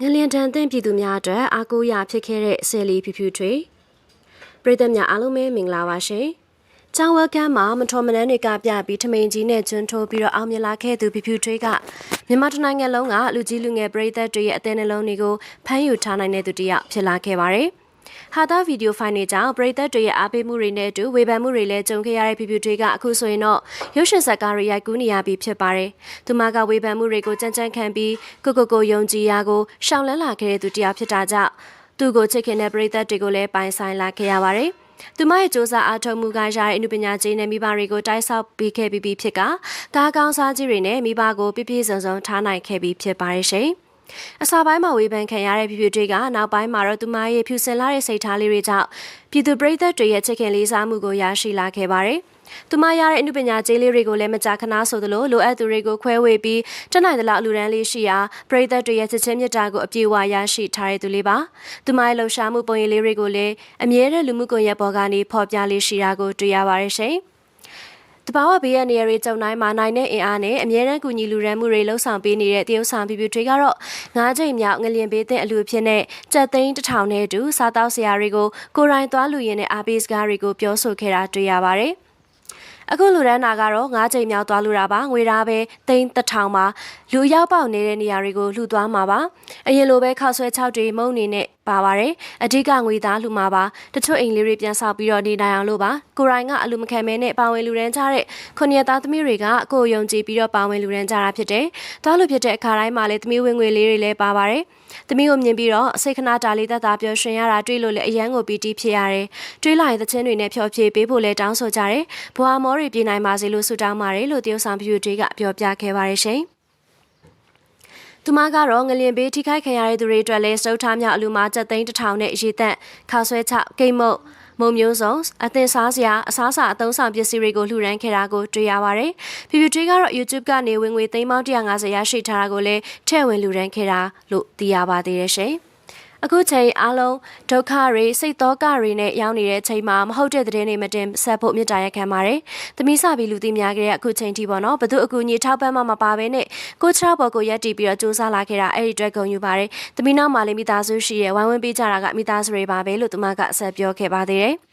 ငလျင်တန်တဲ့ပြည်သူများအတွက်အားကိုးရာဖြစ်ခဲ့တဲ့ဆယ်လီဖြူဖြူထွေပြည်သက်များအားလုံးပဲမင်္ဂလာပါရှင်။ကျောင်းဝက်ကမ်းမှာမတော်မနှမ်းတွေကပြပြီးထမိန်ကြီးနဲ့ကျွန်းထိုးပြီးတော့အောင်မြင်လာခဲ့သူဖြူဖြူထွေးကမြန်မာတိုင်းနိုင်ငံလုံးကလူကြီးလူငယ်ပြည်သက်တွေရဲ့အသေးနှလုံးတွေကိုဖမ်းယူထားနိုင်တဲ့သူတယောက်ဖြစ်လာခဲ့ပါတယ်။ဟာတာဗီဒီယိုဖိုင်တွေကြောင့်ပြည်သက်တွေရဲ့အားပေးမှုတွေနဲ့အတူဝေဖန်မှုတွေလည်းကြုံခဲ့ရတဲ့ဖြူဖြူထွေးကအခုဆိုရင်တော့ရုပ်ရှင်ဇာတ်ကားတွေရိုက်ကူးနေရပြီဖြစ်ပါတယ်။သူမကဝေဖန်မှုတွေကိုကြမ်းကြမ်းခံပြီးကိုယုံကြည်ရာကိုရှောင်လန်းလာခဲ့တဲ့သူတယောက်ဖြစ်တာကြောင့်သူ့ကိုချစ်ခင်တဲ့ပြည်သက်တွေကိုလည်းပိုင်ဆိုင်လာခဲ့ရပါတယ်။သူမရဲ့စ조사အားထုတ်မှုကရတဲ့အမှုပညာကြီးနဲ့မိဘတွေကိုတိုက်ဆောက်ပေးခဲ့ပြီးဖြစ်ကကားကောင်းစားကြီးတွေနဲ့မိဘကိုပြည့်ပြည့်စုံစုံထားနိုင်ခဲ့ပြီးဖြစ်ပါတယ်ရှင်။အစာပိုင်းမှာဝေဖန်ခံရတဲ့ဖြူဖြူတွေကနောက်ပိုင်းမှာတော့သူမရဲ့ဖြူစင်လာတဲ့စိတ်ထားလေးတွေကြောင့်ပြည်သူပြည်သက်တွေရဲ့ချစ်ခင်လေးစားမှုကိုရရှိလာခဲ့ပါတယ်။သူမရတဲ့အမှုပညာကြီးလေးတွေကိုလည်းမကြာခဏဆိုသလိုလိုအပ်သူတွေကိုခွဲဝေပြီးတနိုင်သလောက်လူရန်လေးရှိရာပြည်သက်တွေရဲ့ချစ်ချင်းမြတ်တာကိုအပြည့်အဝရရှိထားတဲ့သူလေးပါ။သူမရဲ့လှူရှာမှုပုံရိပ်လေးတွေကိုလည်းအမြဲတမ်းလူမှုကွန်ရက်ပေါ်ကနေဖော်ပြလေးရှိတာကိုတွေ့ရပါတယ်ရှင်။တဘာဝဘေးရနေရတဲ့ကြုံတိုင်းမှာနိုင်တဲ့အင်အားနဲ့အမြဲတမ်းကူညီလူရန်မှုတွေလှုံ့ဆော်ပေးနေတဲ့တရုတ်ဆောင်ပြပြတွေကတော့9ချိန်မြောက်ငလျင်ဘေးတဲ့အလူဖြစ်တဲ့ကြက်သိန်း1000နဲ့အတူစားတောက်ဆရာတွေကိုကိုယ်တိုင်သွားလူရင်းနဲ့အားပေးစကားတွေကိုပြောဆိုခဲ့တာတွေ့ရပါတယ်။အခုလူရန်နာကတော့9ချိန်မြောက်သွားလူတာပါငွေသားပဲသိန်း1000ပါလူရောက်ပေါက်နေတဲ့နေရာတွေကိုလှူသွားမှာပါအရင်လိုပဲခောက်ဆွဲ6တွေမုံနေနဲ့ပါပါတယ်အဓိကငွေသားလှူမှာပါတချို့အိမ်လေးတွေပြန်ဆောက်ပြီးတော့နေနိုင်အောင်လို့ပါကိုရိုင်းကအလူမခံမဲနဲ့ပါဝင်လူရန်ကြတဲ့ခုနှစ်သားသမီးတွေကကိုယုံကြည်ပြီးတော့ပါဝင်လူရန်ကြတာဖြစ်တယ်သွားလို့ဖြစ်တဲ့အခါတိုင်းမှာလည်းသမီးဝင်ငွေလေးတွေလည်းပါပါတယ်သမီးကိုမြင်ပြီးတော့စိတ်ခဏတာလေးသက်သာပျော်ရွှင်ရတာတွေ့လို့လည်းအယမ်းကိုပီတိဖြစ်ရတယ်။တွေးလိုက်ရင်သချင်းတွေနဲ့ဖျော်ဖြေပေးဖို့လည်းတောင်းဆိုကြတယ်။ဘွာမောတွေပြေးနိုင်ပါစေလို့ဆုတောင်းပါတယ်လို့တရုတ်ဆောင်ပြူတွေကပြောပြခဲ့ပါတယ်ရှင်။သူမကတော့ငလျင်ဘေးထိခိုက်ခံရတဲ့သူတွေအတွက်လည်းစုထားမြောက်အလူမာကျပ်သိန်း1000နဲ့ရေသက်ခါဆွဲချကိတ်မုတ်မုံမျိုးစုံအသင်စားစရာအစားအစာအသုံးဆောင်ပစ္စည်းတွေကိုလှူဒန်းခဲ့တာကိုတွေ့ရပါတယ်။ဖြူဖြူတွေကတော့ YouTube ကနေဝင်ငွေသိန်းပေါင်း150ရရှိထားတာကိုလည်းထည့်ဝင်လှူဒန်းခဲ့တာလို့သိရပါသေးတယ်ရှင်။အခုချိန်အားလုံးဒုက္ခတွေစိတ်သောကတွေနဲ့ရောက်နေတဲ့ချိန်မှာမဟုတ်တဲ့သတင်းတွေမတင်ဆက်ဖို့မြစ်တာရက်ခံပါတယ်။သမီးစပြီးလူသိများခဲ့တဲ့အခုချိန်ထိပေါ့နော်ဘသူအကူအညီထောက်ပံ့မှမပါဘဲနဲ့ကိုချောက်ပေါ်ကိုရက်တီပြီးတော့စူးစမ်းလာခဲ့တာအဲ့ဒီအတွက်ဂုဏ်ယူပါတယ်။သမီးနောက်မှာလည်းမိသားစုရှိရဲ့ဝိုင်းဝန်းပေးကြတာကမိသားစုတွေပါပဲလို့သူမကအဆက်ပြောခဲ့ပါသေးတယ်။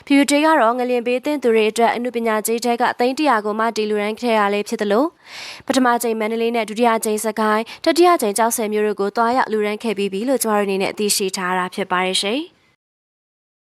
ဖြူတေးကတော့ငလျင်ပေးတဲ့သူတွေအတွက်အမှုပညာကြီးတဲ့ကသိန်း100ကိုမှတီလူရန်ခဲ့ရလေဖြစ်တယ်လို့ပထမချိန်မန္တလေးနဲ့ဒုတိယချိန်စကိုင်းတတိယချိန်ကျောက်ဆယ်မျိုးတို့ကိုတွားရောက်လူရန်ခဲ့ပြီးပြီလို့ကျွန်တော်တို့အနေနဲ့အသိရှိထားတာဖြစ်ပါတယ်ရှင်။